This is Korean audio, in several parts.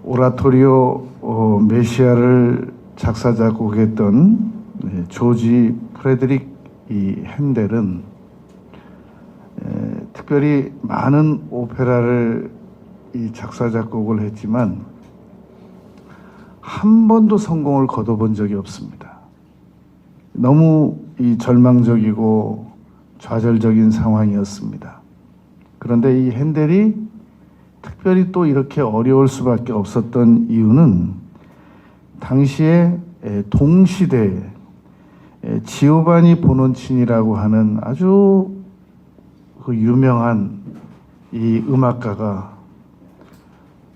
오라토리오 메시아를 작사 작곡했던 조지 프레드릭 핸델은 특별히 많은 오페라를 작사 작곡을 했지만 한 번도 성공을 거둬본 적이 없습니다. 너무 절망적이고 좌절적인 상황이었습니다. 그런데 이 핸델이 특별히 또 이렇게 어려울 수밖에 없었던 이유는 당시에 동시대에 지오바니 보논치니라고 하는 아주 유명한 이 음악가가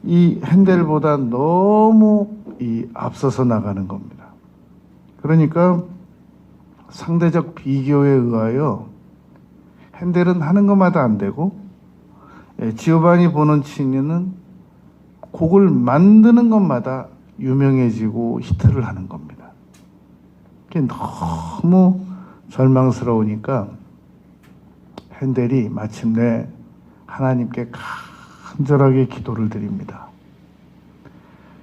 이 핸델보다 너무 앞서서 나가는 겁니다. 그러니까 상대적 비교에 의하여 핸델은 하는 것마다 안 되고 지오바니 보논치니는 곡을 만드는 것마다 유명해지고 히트를 하는 겁니다. 그게 너무 절망스러우니까 핸델이 마침내 하나님께 간절하게 기도를 드립니다.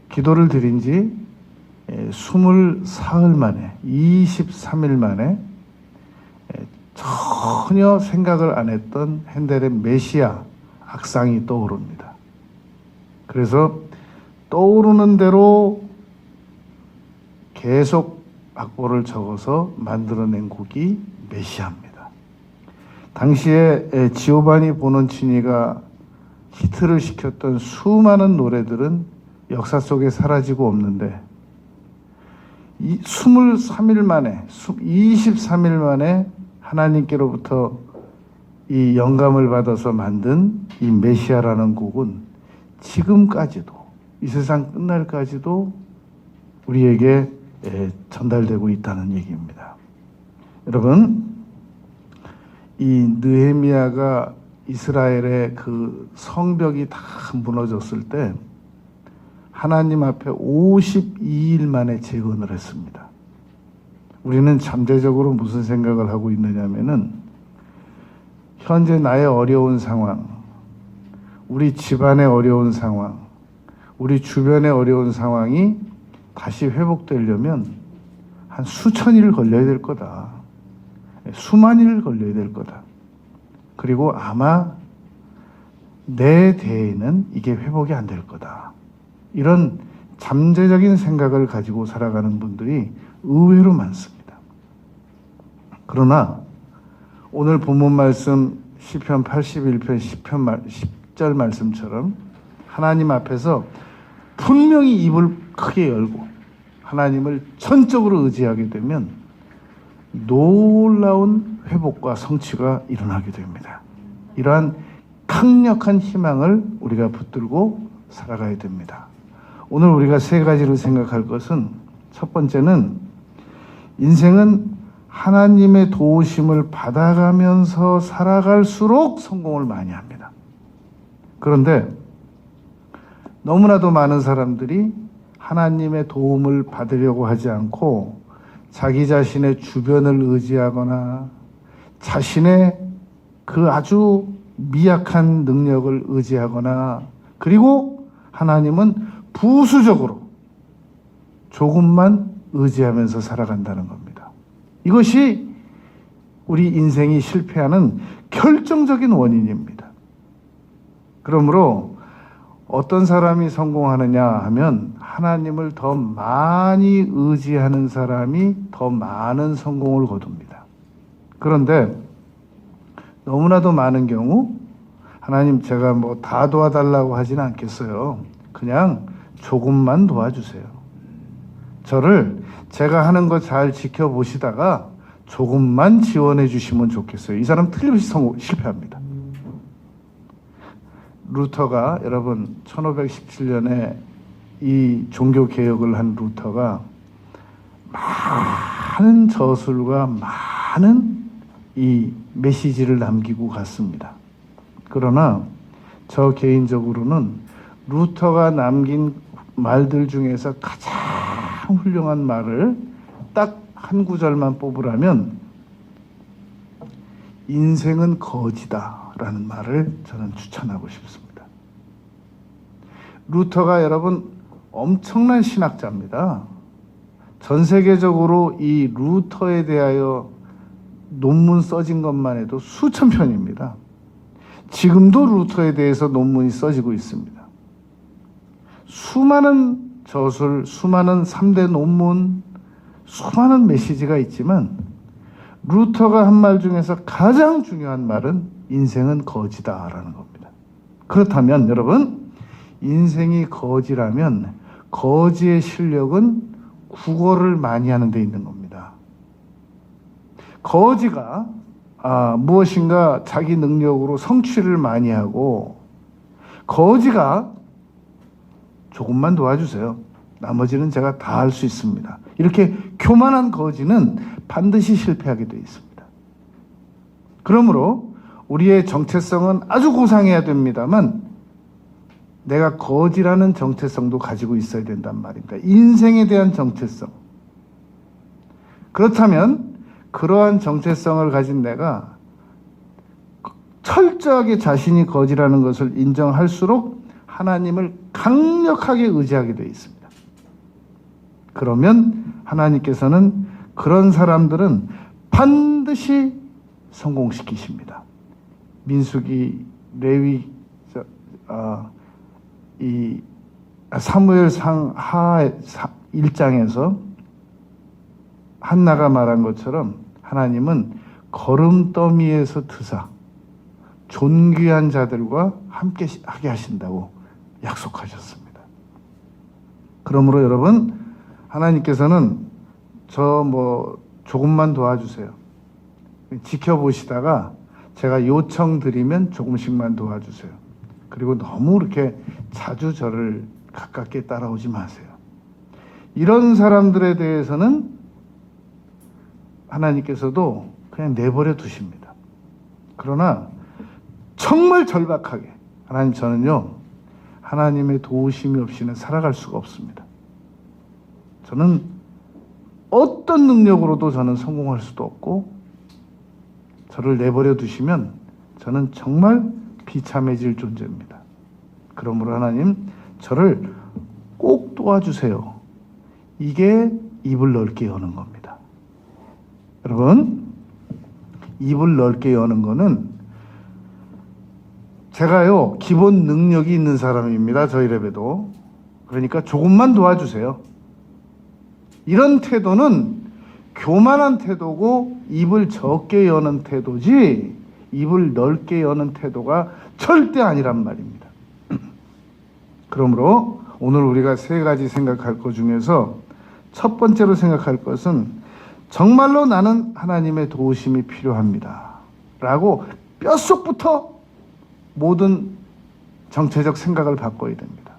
기도를 드린 지 24일 만에, 23일 만에 전혀 생각을 안 했던 핸델의 메시아 악상이 떠오릅니다. 그래서 떠오르는 대로 계속 악보를 적어서 만들어낸 곡이 메시아입니다. 당시에 지오바니 보논치니가 히트를 시켰던 수많은 노래들은 역사 속에 사라지고 없는데 23일 만에, 23일 만에 하나님께로부터 이 영감을 받아서 만든 이 메시아라는 곡은 지금까지도, 이 세상 끝날까지도 우리에게 전달되고 있다는 얘기입니다. 여러분, 이 느헤미야가 이스라엘의 그 성벽이 다 무너졌을 때 하나님 앞에 52일 만에 재건을 했습니다. 우리는 잠재적으로 무슨 생각을 하고 있느냐면은 현재 나의 어려운 상황, 우리 집안의 어려운 상황, 우리 주변의 어려운 상황이 다시 회복되려면 한 수천일 걸려야 될 거다. 수만일 걸려야 될 거다. 그리고 아마 내 대에는 이게 회복이 안 될 거다. 이런 잠재적인 생각을 가지고 살아가는 분들이 의외로 많습니다. 그러나 오늘 본문 말씀 시편 81편 10절 말씀처럼 하나님 앞에서 분명히 입을 크게 열고 하나님을 전적으로 의지하게 되면 놀라운 회복과 성취가 일어나게 됩니다. 이러한 강력한 희망을 우리가 붙들고 살아가야 됩니다. 오늘 우리가 세 가지로 생각할 것은, 첫 번째는 인생은 하나님의 도우심을 받아가면서 살아갈수록 성공을 많이 합니다. 그런데 너무나도 많은 사람들이 하나님의 도움을 받으려고 하지 않고 자기 자신의 주변을 의지하거나 자신의 그 아주 미약한 능력을 의지하거나, 그리고 하나님은 부수적으로 조금만 의지하면서 살아간다는 겁니다. 이것이 우리 인생이 실패하는 결정적인 원인입니다. 그러므로 어떤 사람이 성공하느냐 하면 하나님을 더 많이 의지하는 사람이 더 많은 성공을 거둡니다. 그런데 너무나도 많은 경우 하나님 제가 뭐 다 도와달라고 하지는 않겠어요. 그냥 조금만 도와주세요. 저를 제가 하는 거 잘 지켜보시다가 조금만 지원해 주시면 좋겠어요. 이 사람 틀림없이 실패합니다. 루터가, 여러분 1517년에 이 종교개혁을 한 루터가 많은 저술과 많은 이 메시지를 남기고 갔습니다. 그러나 저 개인적으로는 루터가 남긴 말들 중에서 가장 훌륭한 말을 딱 한 구절만 뽑으라면 인생은 거지다 라는 말을 저는 추천하고 싶습니다. 루터가 여러분 엄청난 신학자입니다. 전 세계적으로 이 루터에 대하여 논문 써진 것만 해도 수천 편입니다. 지금도 루터에 대해서 논문이 써지고 있습니다. 수많은 저술, 수많은 3대 논문, 수많은 메시지가 있지만 루터가 한 말 중에서 가장 중요한 말은 인생은 거지다라는 겁니다. 그렇다면 여러분, 인생이 거지라면 거지의 실력은 국어를 많이 하는 데 있는 겁니다. 거지가 무엇인가 자기 능력으로 성취를 많이 하고, 거지가 조금만 도와주세요, 나머지는 제가 다 할 수 있습니다, 이렇게 교만한 거지는 반드시 실패하게 되어 있습니다. 그러므로 우리의 정체성은 아주 고상해야 됩니다만 내가 거지라는 정체성도 가지고 있어야 된단 말입니다. 인생에 대한 정체성. 그렇다면 그러한 정체성을 가진 내가 철저하게 자신이 거지라는 것을 인정할수록 하나님을 강력하게 의지하게 되어 있습니다. 그러면 하나님께서는 그런 사람들은 반드시 성공시키십니다. 민수기, 레위, 이 사무엘상 하 1장에서 한나가 말한 것처럼 하나님은 거름더미에서 드사 존귀한 자들과 함께 하게 하신다고 약속하셨습니다. 그러므로 여러분, 하나님께서는 조금만 도와주세요, 지켜보시다가 제가 요청드리면 조금씩만 도와주세요, 그리고 너무 이렇게 자주 저를 가깝게 따라오지 마세요, 이런 사람들에 대해서는 하나님께서도 그냥 내버려 두십니다. 그러나 정말 절박하게, 하나님, 저는요 하나님의 도우심이 없이는 살아갈 수가 없습니다. 저는 어떤 능력으로도 저는 성공할 수도 없고, 저를 내버려 두시면 저는 정말 비참해질 존재입니다. 그러므로 하나님, 저를 꼭 도와주세요. 이게 입을 넓게 여는 겁니다. 여러분, 입을 넓게 여는 거는 제가요 기본 능력이 있는 사람입니다. 저희 레벨도. 그러니까 조금만 도와주세요, 이런 태도는 교만한 태도고 입을 적게 여는 태도지 입을 넓게 여는 태도가 절대 아니란 말입니다. 그러므로 오늘 우리가 세 가지 생각할 것 중에서 첫 번째로 생각할 것은 정말로 나는 하나님의 도우심이 필요합니다 라고 뼛속부터 모든 정체적 생각을 바꿔야 됩니다.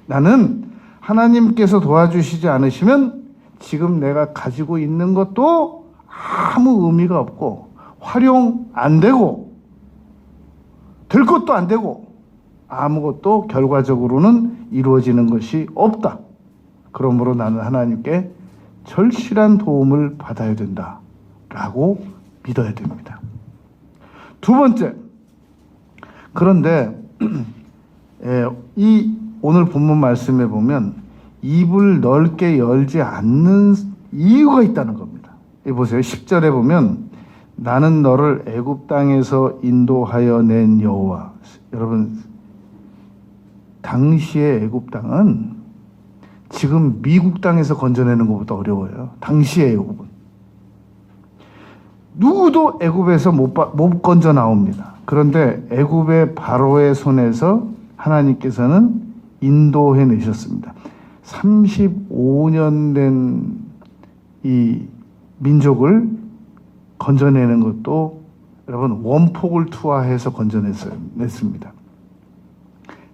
나는 하나님께서 도와주시지 않으시면 지금 내가 가지고 있는 것도 아무 의미가 없고 활용 안 되고 될 것도 안 되고 아무것도 결과적으로는 이루어지는 것이 없다. 그러므로 나는 하나님께 절실한 도움을 받아야 된다라고 믿어야 됩니다. 두 번째, 그런데 이 오늘 본문 말씀에 보면 입을 넓게 열지 않는 이유가 있다는 겁니다. 보세요. 10절에 보면 나는 너를 애굽 땅에서 인도하여 낸 여호와. 여러분, 당시의 애굽 땅은 지금 미국 땅에서 건져내는 것보다 어려워요. 당시의 애굽은 누구도 애굽에서 못 건져 나옵니다. 그런데 애굽의 바로의 손에서 하나님께서는 인도해 내셨습니다. 35년 된 이 민족을 건져내는 것도 여러분 원폭을 투하해서 건져냈습니다.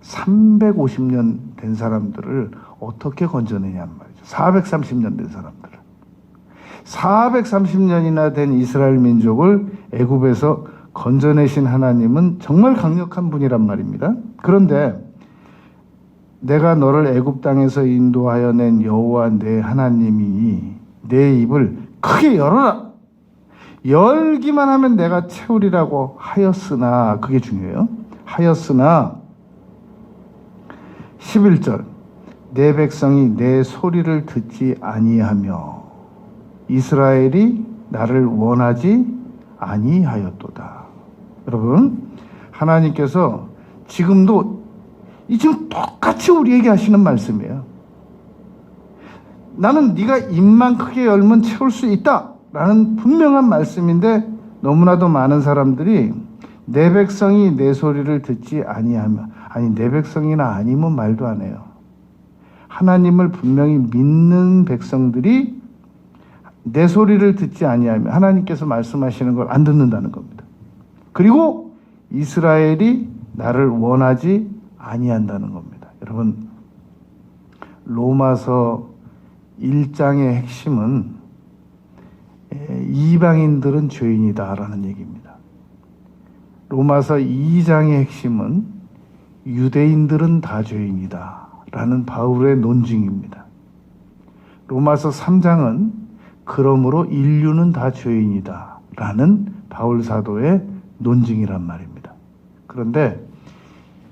350년 된 사람들을 어떻게 건져내냔 말이죠. 430년 된 사람들을. 430년이나 된 이스라엘 민족을 애굽에서 건져내신 하나님은 정말 강력한 분이란 말입니다. 그런데 내가 너를 애굽 땅에서 인도하여 낸 여호와 내 하나님이 내 입을 크게 열어라. 열기만 하면 내가 채우리라고 하였으나, 그게 중요해요. 하였으나 11절 내 백성이 내 소리를 듣지 아니하며 이스라엘이 나를 원하지 아니하였도다. 여러분, 하나님께서 지금도 지금 똑같이 우리에게 하시는 말씀이에요. 나는 네가 입만 크게 열면 채울 수 있다 라는 분명한 말씀인데, 너무나도 많은 사람들이 내 백성이 내 소리를 듣지 아니하며, 아니 내 백성이나 아니면 말도 안 해요. 하나님을 분명히 믿는 백성들이 내 소리를 듣지 아니하며 하나님께서 말씀하시는 걸 안 듣는다는 겁니다. 그리고 이스라엘이 나를 원하지 아니한다는 겁니다. 여러분, 로마서 1장의 핵심은 이방인들은 죄인이다라는 얘기입니다. 로마서 2장의 핵심은 유대인들은 다 죄인이다라는 바울의 논증입니다. 로마서 3장은 그러므로 인류는 다 죄인이다라는 바울 사도의 논증이란 말입니다. 그런데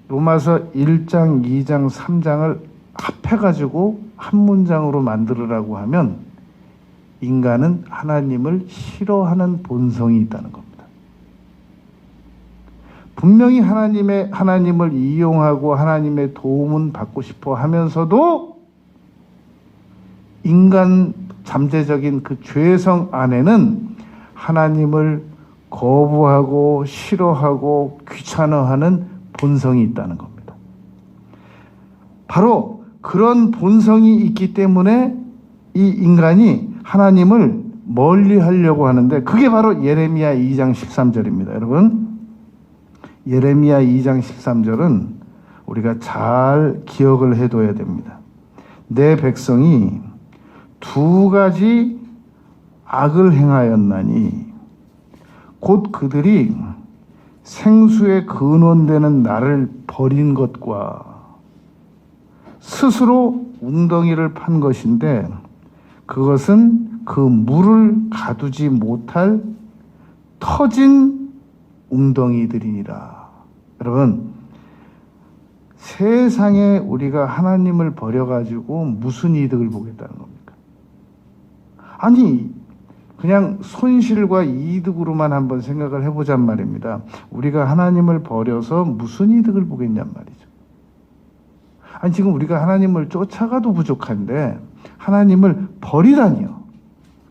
로마서 1장, 2장, 3장을 합해가지고 한 문장으로 만들으라고 하면 인간은 하나님을 싫어하는 본성이 있다는 겁니다. 분명히 하나님을 이용하고 하나님의 도움은 받고 싶어 하면서도 인간 잠재적인 그 죄성 안에는 하나님을 거부하고 싫어하고 귀찮아하는 본성이 있다는 겁니다. 바로 그런 본성이 있기 때문에 이 인간이 하나님을 멀리 하려고 하는데, 그게 바로 예레미야 2장 13절입니다. 여러분, 예레미야 2장 13절은 우리가 잘 기억을 해둬야 됩니다. 내 백성이 두 가지 악을 행하였나니 곧 그들이 생수의 근원되는 나를 버린 것과 스스로 웅덩이를 판 것인데, 그것은 그 물을 가두지 못할 터진 웅덩이들이니라. 여러분, 세상에 우리가 하나님을 버려가지고 무슨 이득을 보겠다는 겁니까? 아니, 그냥 손실과 이득으로만 한번 생각을 해보잔 말입니다. 우리가 하나님을 버려서 무슨 이득을 보겠냔 말이죠. 아니, 지금 우리가 하나님을 쫓아가도 부족한데 하나님을 버리다니요.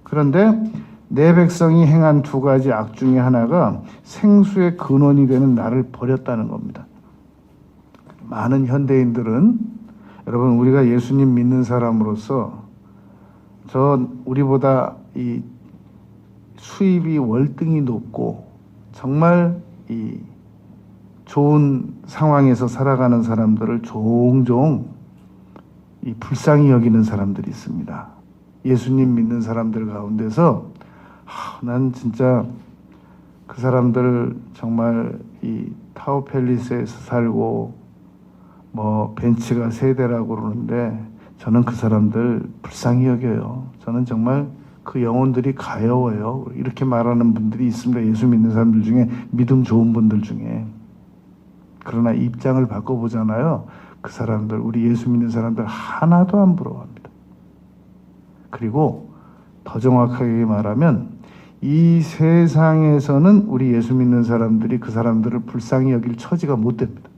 그런데 내 백성이 행한 두 가지 악 중에 하나가 생수의 근원이 되는 나를 버렸다는 겁니다. 많은 현대인들은, 여러분, 우리가 예수님 믿는 사람으로서 우리보다 이 수입이 월등히 높고 정말 이 좋은 상황에서 살아가는 사람들을 종종 이 불쌍히 여기는 사람들이 있습니다. 예수님 믿는 사람들 가운데서 난 진짜 그 사람들 정말 이 타워 팰리스에서 살고 뭐 벤츠가 세 대라고 그러는데 저는 그 사람들 불쌍히 여겨요. 저는 정말 그 영혼들이 가여워요. 이렇게 말하는 분들이 있습니다. 예수 믿는 사람들 중에, 믿음 좋은 분들 중에. 그러나 입장을 바꿔보잖아요. 그 사람들, 우리 예수 믿는 사람들 하나도 안 부러워합니다. 그리고 더 정확하게 말하면 이 세상에서는 우리 예수 믿는 사람들이 그 사람들을 불쌍히 여길 처지가 못 됩니다.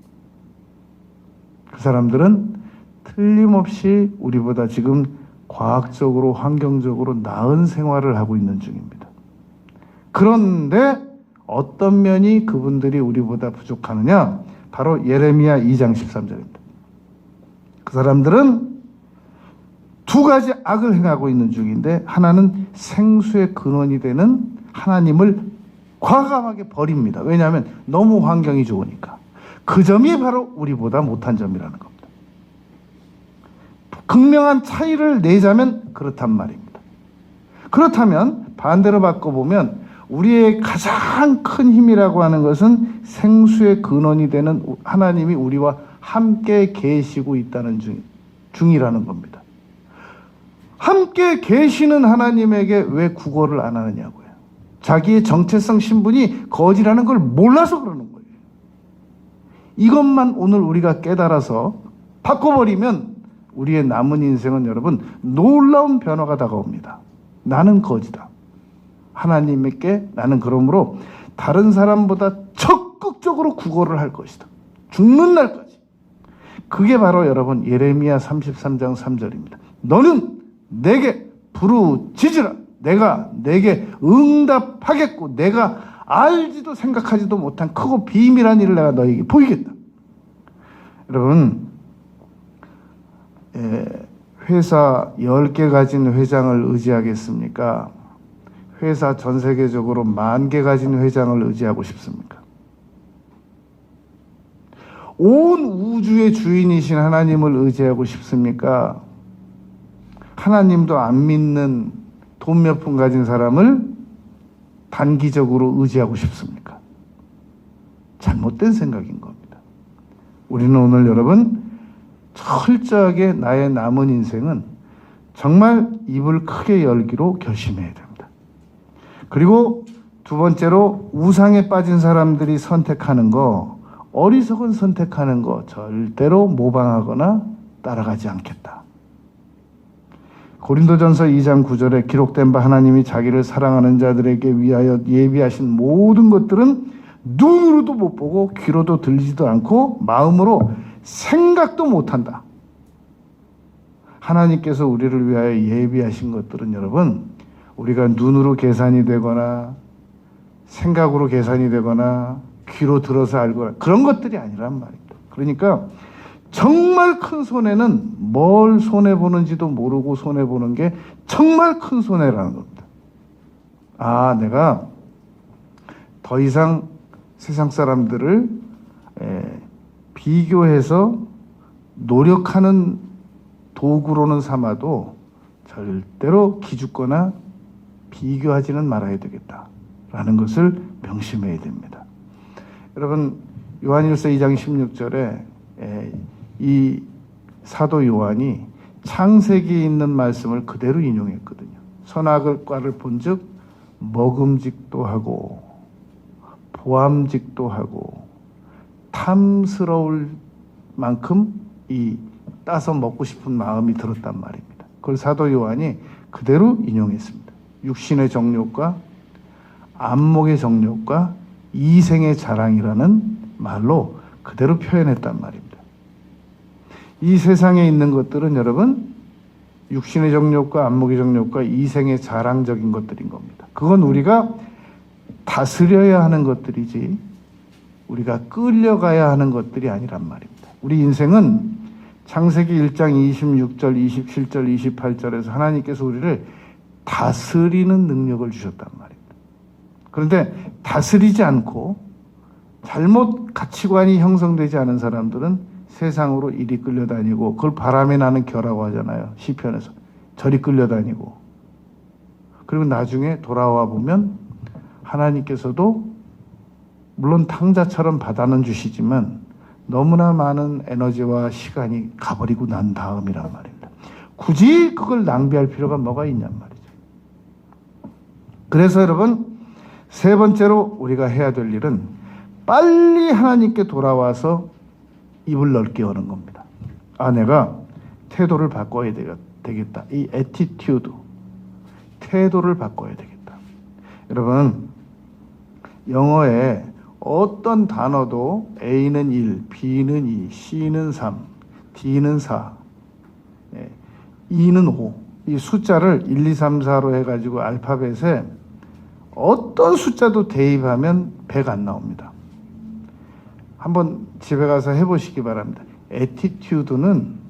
그 사람들은 틀림없이 우리보다 지금 과학적으로, 환경적으로 나은 생활을 하고 있는 중입니다. 그런데 어떤 면이 그분들이 우리보다 부족하느냐? 바로 예레미야 2장 13절입니다. 그 사람들은 두 가지 악을 행하고 있는 중인데, 하나는 생수의 근원이 되는 하나님을 과감하게 버립니다. 왜냐하면 너무 환경이 좋으니까. 그 점이 바로 우리보다 못한 점이라는 겁니다. 극명한 차이를 내자면 그렇단 말입니다. 그렇다면 반대로 바꿔보면 우리의 가장 큰 힘이라고 하는 것은 생수의 근원이 되는 하나님이 우리와 함께 계시고 있다는 중이라는 겁니다. 함께 계시는 하나님에게 왜 구걸을 안 하느냐고요. 자기의 정체성 신분이 거지라는 걸 몰라서 그러는 거예요. 이것만 오늘 우리가 깨달아서 바꿔버리면 우리의 남은 인생은 여러분 놀라운 변화가 다가옵니다. 나는 거지다. 하나님께 나는 그러므로 다른 사람보다 적극적으로 구걸을 할 것이다. 죽는 날까지. 그게 바로 여러분 예레미야 33장 3절입니다. 너는 내게 부르짖으라. 내가 내게 응답하겠고 내가 알지도 생각하지도 못한 크고 비밀한 일을 내가 너에게 보이겠다. 여러분 회사 10개 가진 회장을 의지하겠습니까? 회사 전 세계적으로 10,000개 가진 회장을 의지하고 싶습니까? 온 우주의 주인이신 하나님을 의지하고 싶습니까? 하나님도 안 믿는 돈 몇 푼 가진 사람을 단기적으로 의지하고 싶습니까? 잘못된 생각인 겁니다. 우리는 오늘 여러분 철저하게 나의 남은 인생은 정말 입을 크게 열기로 결심해야 됩니다. 그리고 두 번째로 우상에 빠진 사람들이 선택하는 거, 어리석은 선택하는 거 절대로 모방하거나 따라가지 않겠다. 고린도전서 2장 9절에 기록된 바 하나님이 자기를 사랑하는 자들에게 위하여 예비하신 모든 것들은 눈으로도 못 보고 귀로도 들리지도 않고 마음으로 생각도 못한다. 하나님께서 우리를 위하여 예비하신 것들은 여러분 우리가 눈으로 계산이 되거나 생각으로 계산이 되거나 귀로 들어서 알거나 그런 것들이 아니란 말입니다. 그러니까 정말 큰 손해는 뭘 손해보는지도 모르고 손해보는 게 정말 큰 손해라는 겁니다. 아, 내가 더 이상 세상 사람들을 비교해서 노력하는 도구로는 삼아도 절대로 기죽거나 비교하지는 말아야 되겠다라는 것을 명심해야 됩니다. 여러분 요한일서 2장 16절에 이 사도 요한이 창세기에 있는 말씀을 그대로 인용했거든요. 선악과를 본즉 먹음직도 하고 보암직도 하고 탐스러울 만큼 이 따서 먹고 싶은 마음이 들었단 말입니다. 그걸 사도 요한이 그대로 인용했습니다. 육신의 정욕과 안목의 정욕과 이생의 자랑이라는 말로 그대로 표현했단 말입니다. 이 세상에 있는 것들은 여러분 육신의 정욕과 안목의 정욕과 이생의 자랑적인 것들인 겁니다. 그건 우리가 다스려야 하는 것들이지 우리가 끌려가야 하는 것들이 아니란 말입니다. 우리 인생은 창세기 1장 26절, 27절, 28절에서 하나님께서 우리를 다스리는 능력을 주셨단 말입니다. 그런데 다스리지 않고 잘못 가치관이 형성되지 않은 사람들은 세상으로 이리 끌려다니고 그걸 바람에 나는 겨라고 하잖아요. 시편에서. 저리 끌려다니고 그리고 나중에 돌아와 보면 하나님께서도 물론 탕자처럼 받아는 주시지만 너무나 많은 에너지와 시간이 가버리고 난 다음이란 말입니다. 굳이 그걸 낭비할 필요가 뭐가 있냔 말이죠. 그래서 여러분 세 번째로 우리가 해야 될 일은 빨리 하나님께 돌아와서 입을 넓게 여는 겁니다. 아, 내가 태도를 바꿔야 되겠다. 이 애티튜드, 태도를 바꿔야 되겠다. 여러분 영어에 어떤 단어도 A는 1, B는 2, C는 3, D는 4, E는 5 이 숫자를 1, 2, 3, 4로 해가지고 알파벳에 어떤 숫자도 대입하면 100 안 나옵니다. 한번 집에 가서 해보시기 바랍니다. 애티튜드는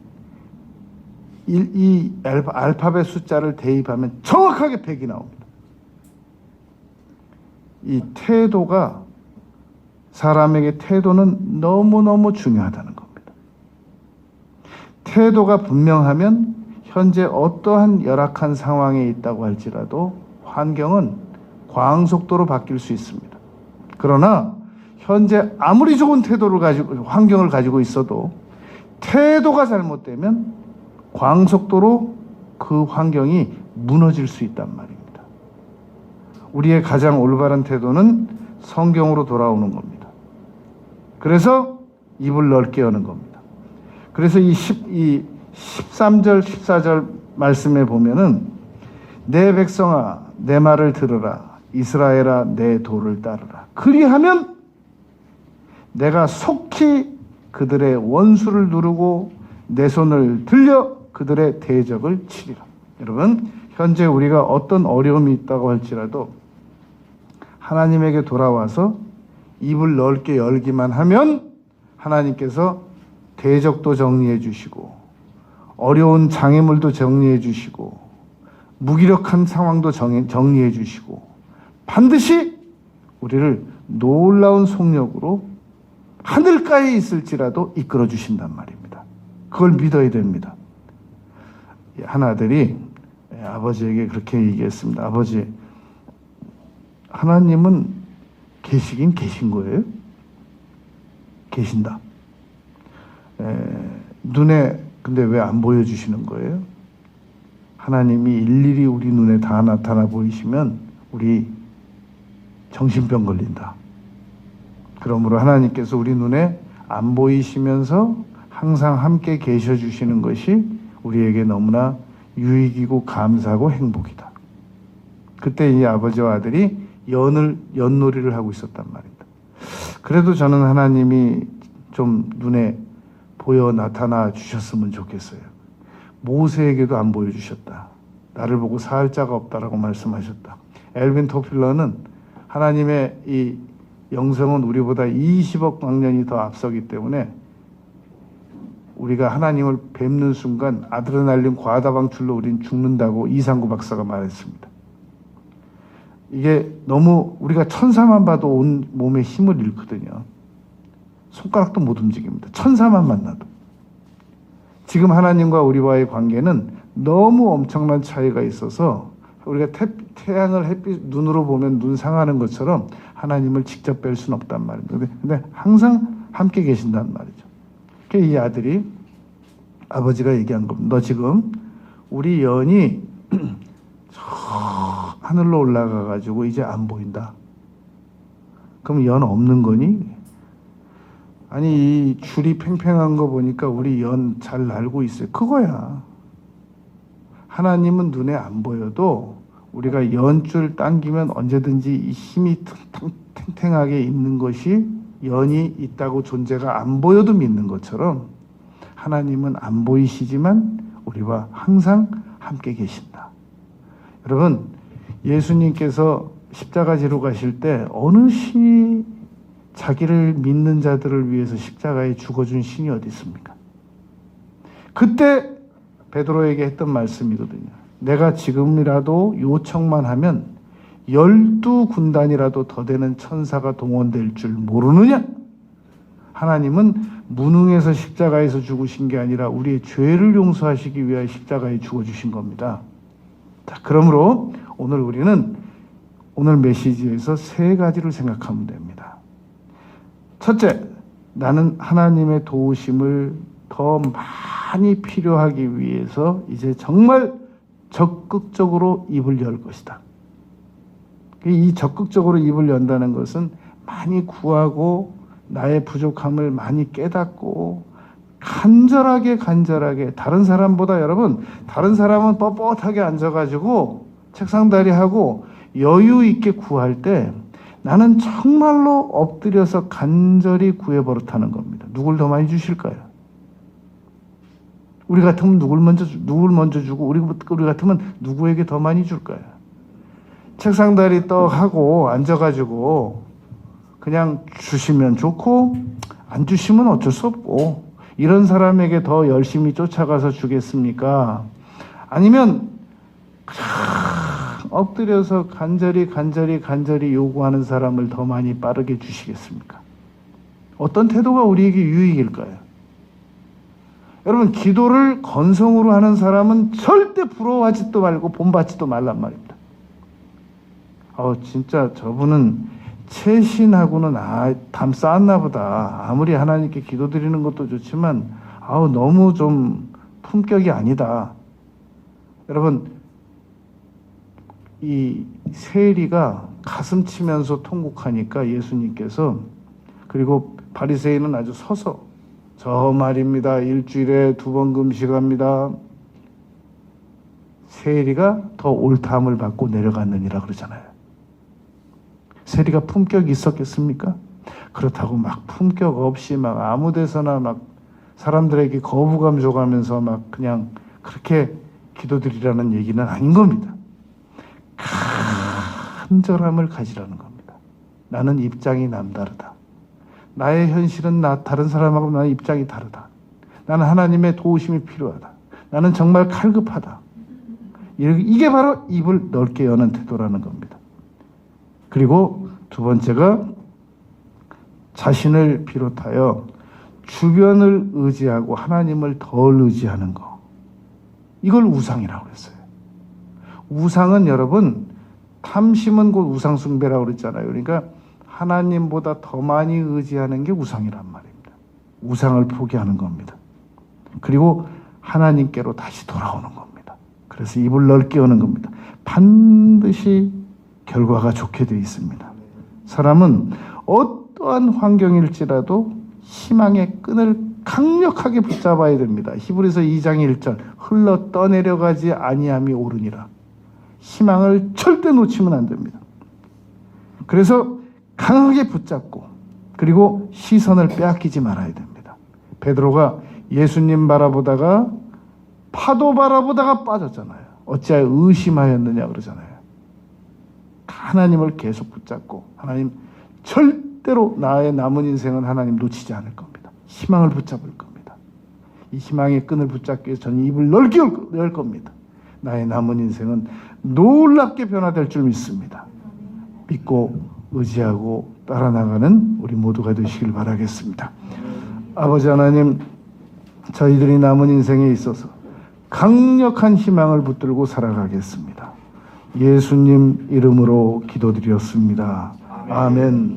이 알파벳 숫자를 대입하면 정확하게 100이 나옵니다. 이 태도가 사람에게 태도는 너무너무 중요하다는 겁니다. 태도가 분명하면 현재 어떠한 열악한 상황에 있다고 할지라도 환경은 광속도로 바뀔 수 있습니다. 그러나 현재 아무리 좋은 태도를 가지고 환경을 가지고 있어도 태도가 잘못되면 광속도로 그 환경이 무너질 수 있단 말입니다. 우리의 가장 올바른 태도는 성경으로 돌아오는 겁니다. 그래서 입을 넓게 여는 겁니다. 그래서 이 13절, 14절 말씀에 보면은 내 백성아 내 말을 들으라. 이스라엘아 내 도를 따르라. 그리하면 내가 속히 그들의 원수를 누르고 내 손을 들려 그들의 대적을 치리라. 여러분, 현재 우리가 어떤 어려움이 있다고 할지라도 하나님에게 돌아와서 입을 넓게 열기만 하면 하나님께서 대적도 정리해 주시고 어려운 장애물도 정리해 주시고 무기력한 상황도 정리해 주시고 반드시 우리를 놀라운 속력으로 하늘가에 있을지라도 이끌어 주신단 말입니다. 그걸 믿어야 됩니다. 한 아들이 아버지에게 그렇게 얘기했습니다. 아버지, 하나님은 계시긴 계신 거예요? 계신다. 눈에 근데 왜 안 보여주시는 거예요? 하나님이 일일이 우리 눈에 다 나타나 보이시면 우리 정신병 걸린다. 그러므로 하나님께서 우리 눈에 안 보이시면서 항상 함께 계셔 주시는 것이 우리에게 너무나 유익이고 감사하고 행복이다. 그때 이 아버지와 아들이 연놀이를 하고 있었단 말입니다. 그래도 저는 하나님이 좀 눈에 보여 나타나 주셨으면 좋겠어요. 모세에게도 안 보여주셨다. 나를 보고 살 자가 없다라고 말씀하셨다. 엘빈 토필러는 하나님의 이 영성은 우리보다 20억 광년이 더 앞서기 때문에 우리가 하나님을 뵙는 순간 아드레날린 과다방출로 우린 죽는다고 이상구 박사가 말했습니다. 이게 너무 우리가 천사만 봐도 온 몸에 힘을 잃거든요. 손가락도 못 움직입니다. 천사만 만나도. 지금 하나님과 우리와의 관계는 너무 엄청난 차이가 있어서 우리가 태양을 햇빛 눈으로 보면 눈 상하는 것처럼 하나님을 직접 뵐 수는 없단 말입니다. 근데 항상 함께 계신단 말이죠. 이 아들이 아버지가 얘기한 겁니다. 너 지금 우리 연이 저 하늘로 올라가 가지고 이제 안 보인다. 그럼 연 없는 거니? 아니 이 줄이 팽팽한 거 보니까 우리 연 잘 날고 있어요. 그거야. 하나님은 눈에 안 보여도 우리가 연줄 당기면 언제든지 이 힘이 탱탱하게 있는 것이 연이 있다고 존재가 안 보여도 믿는 것처럼 하나님은 안 보이시지만 우리와 항상 함께 계신다. 여러분, 예수님께서 십자가 지러 가실 때 어느 신이 자기를 믿는 자들을 위해서 십자가에 죽어준 신이 어디 있습니까? 그때 베드로에게 했던 말씀이거든요. 내가 지금이라도 요청만 하면 12군단이라도 더 되는 천사가 동원될 줄 모르느냐? 하나님은 무능해서 십자가에서 죽으신 게 아니라 우리의 죄를 용서하시기 위하여 십자가에 죽어주신 겁니다. 자, 그러므로 우리는 오늘 메시지에서 세 가지를 생각하면 됩니다. 첫째, 나는 하나님의 도우심을 더 많이 필요하기 위해서 이제 정말 적극적으로 입을 열 것이다. 이 적극적으로 입을 연다는 것은 많이 구하고 나의 부족함을 많이 깨닫고 간절하게 다른 사람보다 여러분, 다른 사람은 뻣뻣하게 앉아가지고 책상다리하고 여유 있게 구할 때 나는 정말로 엎드려서 간절히 구해 버릇하는 겁니다. 누굴 더 많이 주실까요? 우리 같으면 누굴 먼저 주고 우리 같으면 누구에게 더 많이 줄까요? 책상다리 떡 하고 앉아가지고 그냥 주시면 좋고 안 주시면 어쩔 수 없고 이런 사람에게 더 열심히 쫓아가서 주겠습니까? 아니면 엎드려서 간절히 요구하는 사람을 더 많이 빠르게 주시겠습니까? 어떤 태도가 우리에게 유익일까요? 여러분, 기도를 건성으로 하는 사람은 절대 부러워하지도 말고 본받지도 말란 말입니다. 진짜 저분은 채신하고는 담 쌓았나 보다. 아무리 하나님께 기도드리는 것도 좋지만 너무 좀 품격이 아니다. 여러분, 이 세리가 가슴 치면서 통곡하니까 예수님께서, 그리고 바리새인은 아주 서서 저 말입니다. 일주일에 2번 금식합니다. 세리가 더 옳다함을 받고 내려갔느니라 그러잖아요. 세리가 품격이 있었겠습니까? 그렇다고 막 품격 없이 막 아무 데서나 막 사람들에게 거부감 줘가면서 막 그냥 그렇게 기도드리라는 얘기는 아닌 겁니다. 간절함을 가지라는 겁니다. 나는 입장이 남다르다. 나의 현실은 다른 사람하고 나의 입장이 다르다. 나는 하나님의 도우심이 필요하다. 나는 정말 칼급하다. 이게 바로 입을 넓게 여는 태도라는 겁니다. 그리고 두 번째가 자신을 비롯하여 주변을 의지하고 하나님을 덜 의지하는 거. 이걸 우상이라고 했어요. 우상은 여러분, 탐심은 곧 우상숭배라고 그랬잖아요. 그러니까 하나님보다 더 많이 의지하는 게 우상이란 말입니다. 우상을 포기하는 겁니다. 그리고 하나님께로 다시 돌아오는 겁니다. 그래서 입을 넓게 여는 겁니다. 반드시 결과가 좋게 되어 있습니다. 사람은 어떠한 환경일지라도 희망의 끈을 강력하게 붙잡아야 됩니다. 히브리서 2장 1절 흘러 떠내려가지 아니함이 옳으니라. 희망을 절대 놓치면 안 됩니다. 그래서 강하게 붙잡고 그리고 시선을 빼앗기지 말아야 됩니다. 베드로가 예수님 바라보다가 파도 바라보다가 빠졌잖아요. 어찌하여 의심하였느냐 그러잖아요. 하나님을 계속 붙잡고 하나님 절대로 나의 남은 인생은 하나님 놓치지 않을 겁니다. 희망을 붙잡을 겁니다. 이 희망의 끈을 붙잡기 위해서 저는 입을 넓게 열 겁니다. 나의 남은 인생은 놀랍게 변화될 줄 믿습니다. 믿고 의지하고 따라 나가는 우리 모두가 되시길 바라겠습니다. 아버지 하나님, 저희들이 남은 인생에 있어서 강력한 희망을 붙들고 살아가겠습니다. 예수님 이름으로 기도드렸습니다. 아멘.